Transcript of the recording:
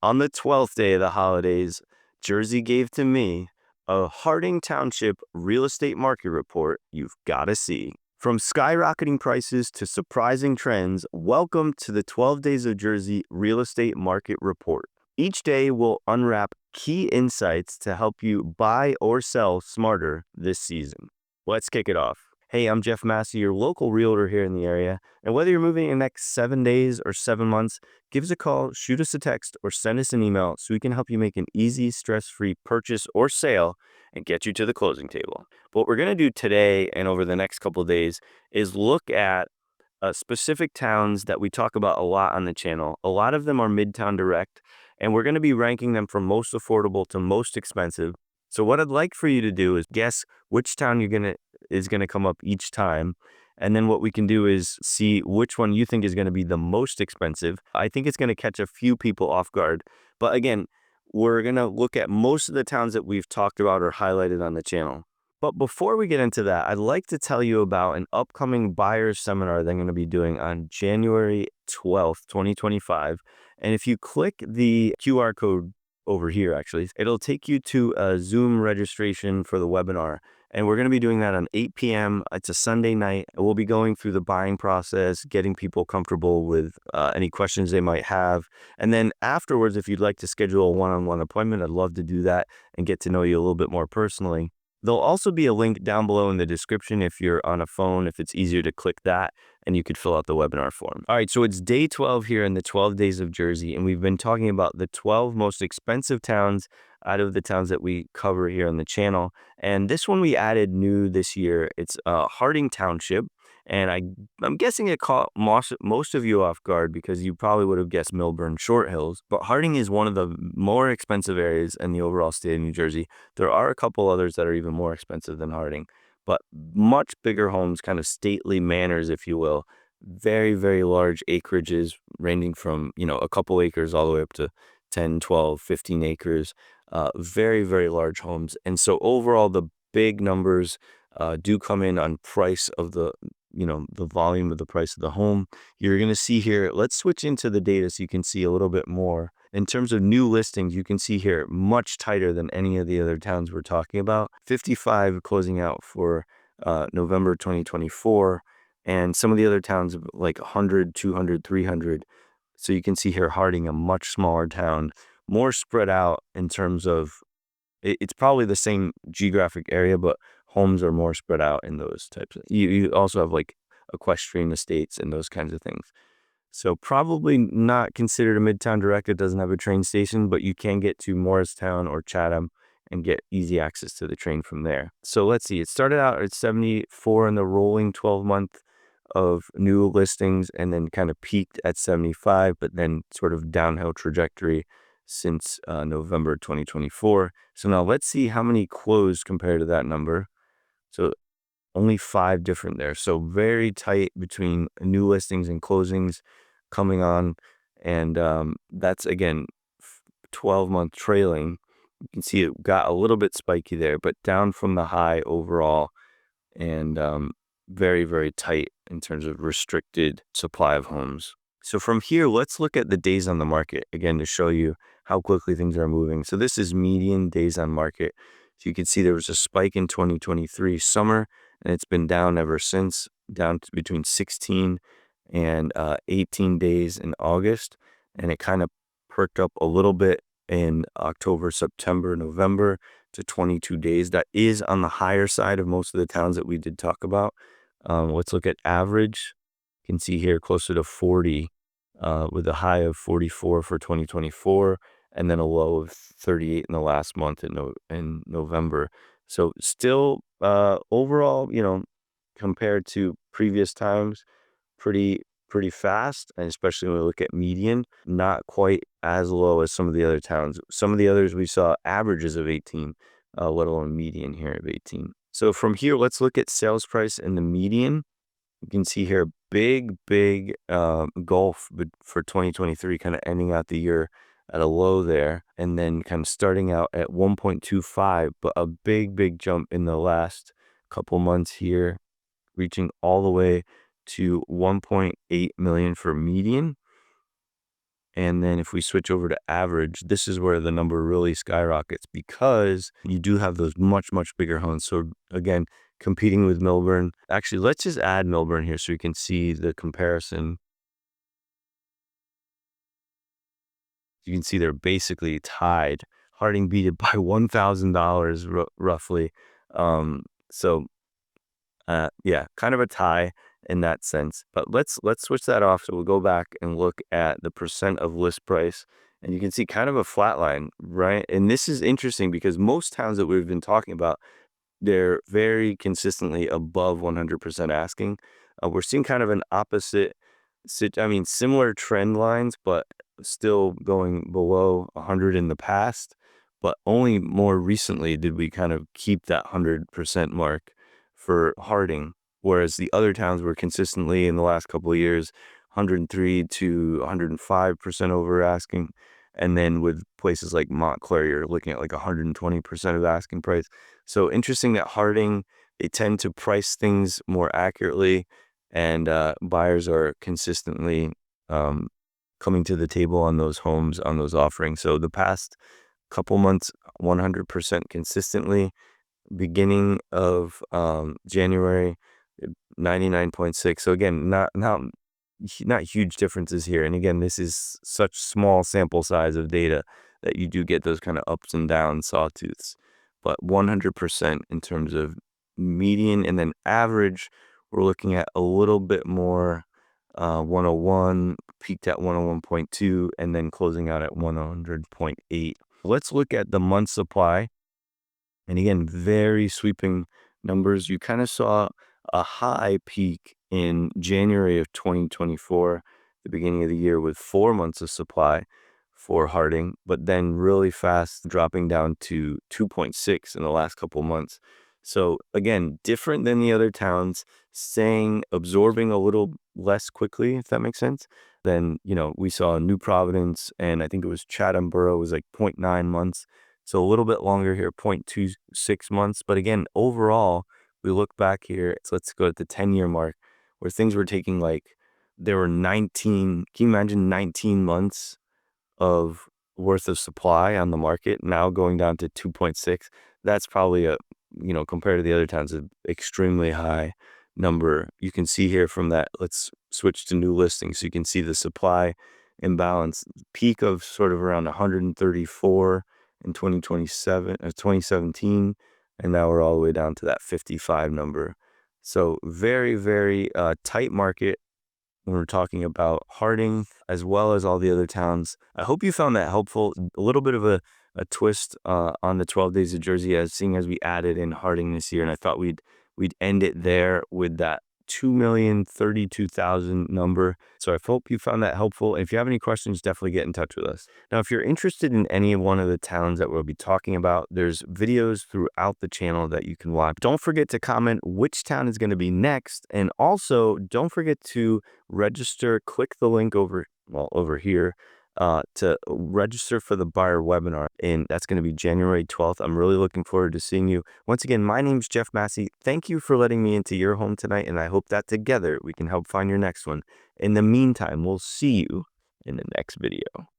On the 12th day of the holidays, Jersey gave to me a Harding Township real estate market report you've got to see. From skyrocketing prices to surprising trends, welcome to the 12 Days of Jersey Real Estate Market Report. Each day will unwrap key insights to help you buy or sell smarter this season. Let's kick it off. Hey, I'm Jeff Massey, your local realtor here in the area. And whether you're moving in the next 7 days or 7 months, give us a call, shoot us a text, or send us an email so we can help you make an easy, stress-free purchase or sale and get you to the closing table. What we're going to do today and over the next couple of days is look at specific towns that we talk about a lot on the channel. A lot of them are Midtown Direct, and we're going to be ranking them from most affordable to most expensive. So what I'd like for you to do is guess which town is gonna come up each time. And then what we can do is see which one you think is gonna be the most expensive. I think it's gonna catch a few people off guard. But again, we're gonna look at most of the towns that we've talked about or highlighted on the channel. But before we get into that, I'd like to tell you about an upcoming buyer's seminar that I'm gonna be doing on January 12th, 2025. And if you click the QR code over here, actually, it'll take you to a Zoom registration for the webinar. And we're going to be doing that on 8 p.m. It's a Sunday night. We'll be going through the buying process, getting people comfortable with any questions they might have. And then afterwards, if you'd like to schedule a one-on-one appointment, I'd love to do that and get to know you a little bit more personally. There'll also be a link down below in the description if you're on a phone, if it's easier to click that, and you could fill out the webinar form. All right, so it's day 12 here in the 12 Days of Jersey, and we've been talking about the 12 most expensive towns out of the towns that we cover here on the channel. And this one we added new this year. It's Harding Township. And I'm guessing it caught most of you off guard because you probably would have guessed Millburn Short Hills. But Harding is one of the more expensive areas in the overall state of New Jersey. There are a couple others that are even more expensive than Harding, but much bigger homes, kind of stately manors, if you will. Very, very large acreages ranging from, a couple acres all the way up to 10, 12, 15 acres. Very, very large homes. And so overall, the big numbers do come in on price of the volume of the price of the home. You're going to see here, let's switch into the data so you can see a little bit more. In terms of new listings, you can see here much tighter than any of the other towns we're talking about. 55 closing out for November 2024, and some of the other towns like 100, 200, 300. So you can see here Harding, a much smaller town, more spread out in terms of it's probably the same geographic area, but homes are more spread out in those types of, you also have like equestrian estates and those kinds of things. So probably not considered a Midtown Direct. It doesn't have a train station, but you can get to Morristown or Chatham and get easy access to the train from there. So let's see, it started out at 74 in the rolling 12-month of new listings and then kind of peaked at 75, but then sort of downhill trajectory since November 2024. So now let's see how many closed compared to that number. So only 5 different there. So very tight between new listings and closings coming on. And that's, again, 12-month trailing. You can see it got a little bit spiky there, but down from the high overall, and very, very tight in terms of restricted supply of homes. So from here, let's look at the days on the market, again, to show you how quickly things are moving. So this is median days on market. So you can see there was a spike in 2023 summer, and it's been down ever since, down to between 16 and 18 days in August. And it kind of perked up a little bit in October, September, November to 22 days. That is on the higher side of most of the towns that we did talk about. Let's look at average. You can see here closer to 40 with a high of 44 for 2024 and then a low of 38 in the last month in November. So still overall, compared to previous times, pretty fast, and especially when we look at median, not quite as low as some of the other towns. Some of the others we saw averages of 18, let alone median here of 18. So from here, let's look at sales price and the median. You can see here big gulf for 2023, kind of ending out the year at a low there, and then kind of starting out at 1.25, but a big jump in the last couple months here, reaching all the way to 1.8 million for median. And then if we switch over to average, this is where the number really skyrockets because you do have those much, much bigger homes. So again, competing with Melbourne. Actually, let's just add Melbourne here so you can see the comparison. You can see they're basically tied. Harding beat it by $1,000 roughly. So yeah, kind of a tie in that sense. But let's switch that off. So we'll go back and look at the percent of list price, and you can see kind of a flat line, right? And this is interesting because most towns that we've been talking about, they're very consistently above 100% asking. We're seeing kind of an opposite, I mean, similar trend lines, but still going below 100 in the past. But only more recently did we kind of keep that 100% mark for Harding, whereas the other towns were consistently in the last couple of years, 103 to 105% over asking. And then with places like Montclair, you're looking at like 120% of asking price. So interesting that Harding, they tend to price things more accurately, and buyers are consistently coming to the table on those homes, on those offerings. So the past couple months, 100% consistently. Beginning of January, 99.6. So again, not huge differences here. And again, this is such small sample size of data that you do get those kind of ups and downs, sawtooths. But 100% in terms of median, and then average, we're looking at a little bit more, 101, peaked at 101.2, and then closing out at 100.8. Let's look at the month supply. And again, very sweeping numbers. You kind of saw a high peak in January of 2024, the beginning of the year, with 4 months of supply for Harding, but then really fast dropping down to 2.6 in the last couple months. So again, different than the other towns, absorbing a little less quickly, if that makes sense. Then, we saw New Providence, and I think it was Chatham Borough was like 0.9 months. So a little bit longer here, 0.26 months. But again, overall, we look back here, so let's go at the 10-year mark, where things were taking there were 19, can you imagine 19 months of worth of supply on the market, now going down to 2.6? That's probably compared to the other towns, an extremely high number. You can see here from that, let's switch to new listings. So you can see the supply imbalance, peak of sort of around 134 in 2017, and now we're all the way down to that 55 number. So very, very tight market when we're talking about Harding as well as all the other towns. I hope you found that helpful. A little bit of a twist on the 12 days of Jersey, seeing as we added in Harding this year, and I thought we'd end it there with that 2,032,000 number. So I hope you found that helpful. If you have any questions, definitely get in touch with us. Now, if you're interested in any one of the towns that we'll be talking about, there's videos throughout the channel that you can watch. Don't forget to comment which town is going to be next. And also don't forget to register. Click the link over here to register for the buyer webinar, and that's going to be January 12th. I'm really looking forward to seeing you. Once again, my name's Jeff Massey. Thank you for letting me into your home tonight, and I hope that together we can help find your next one. In the meantime, we'll see you in the next video.